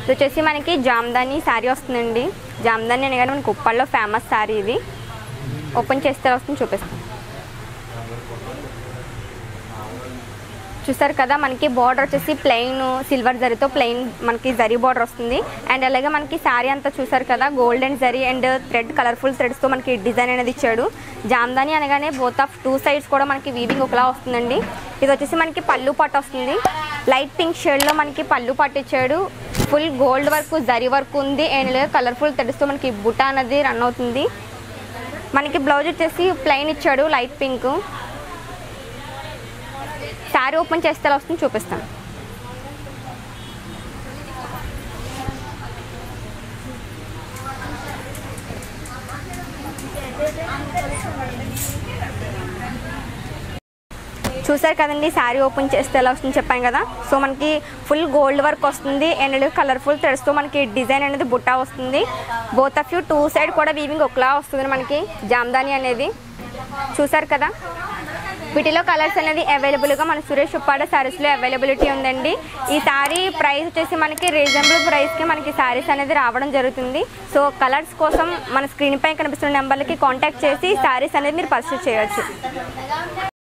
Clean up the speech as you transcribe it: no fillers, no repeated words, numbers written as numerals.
ఇది వచ్చేసి మనకి జామ్దాని శారీ వస్తుందండి. జామ్దాని అనగానే మనకి ఉప్పల్లో ఫేమస్ శారీ ఇది. ఓపెన్ చేస్తే వస్తుంది, చూపిస్తాను. చూసారు కదా, మనకి బార్డర్ వచ్చేసి ప్లెయిన్ సిల్వర్ జరీతో ప్లెయిన్ మనకి జరీ బార్డర్ వస్తుంది. అండ్ అలాగే మనకి శారీ అంతా చూసారు కదా, golden zari and thread colourful థ్రెడ్స్తో మనకి డిజైన్ అనేది ఇచ్చాడు. జామ్దాని అనగానే బోత్ ఆఫ్ 2 సైడ్స్ కూడా మనకి వీవింగ్ ఒకలా వస్తుందండి. ఇది వచ్చేసి మనకి పళ్ళు పాటు వస్తుంది. లైట్ పింక్ షేడ్లో మనకి పళ్ళు పాటు ఇచ్చాడు. Full gold work zari work ఉంది. అండ్ కలర్ఫుల్ థ్రెడ్స్తో మనకి బుటా అనేది రన్ అవుతుంది. మనకి బ్లౌజ్ వచ్చేసి ప్లెయిన్ ఇచ్చాడు, లైట్ పింక్. శారీ ఓపెన్ చేస్తే ఎలా వస్తుంది చూపిస్తాను. చూసారు కదండి, శారీ ఓపెన్ చేస్తే ఎలా వస్తుంది చెప్పాను కదా. సో మనకి ఫుల్ గోల్డ్ వర్క్ వస్తుంది. అండ్ కలర్ఫుల్ థ్రెడ్స్తో మనకి డిజైన్ అనేది బుట్టా వస్తుంది. బోత్ ఆఫ్ యూ 2 సైడ్ కూడా వీవింగ్ ఒకలా వస్తుంది మనకి జామ్దాని అనేది. చూసారు కదా, వీటిలో కలర్స్ అనేది అవైలబుల్గా మన సురేష్ ఉప్పాడ శారీస్లో అవైలబిలిటీ ఉందండి. ఈ శారీ ప్రైస్ వచ్చేసి మనకి రీజనబుల్ ప్రైస్కి మనకి శారీస్ అనేది రావడం జరుగుతుంది. సో కలర్స్ కోసం మన స్క్రీన్ పై కనిపిస్తున్న నెంబర్లకి కాంటాక్ట్ చేసి శారీస్ అనేది మీరు పర్చేస్ చేయవచ్చు.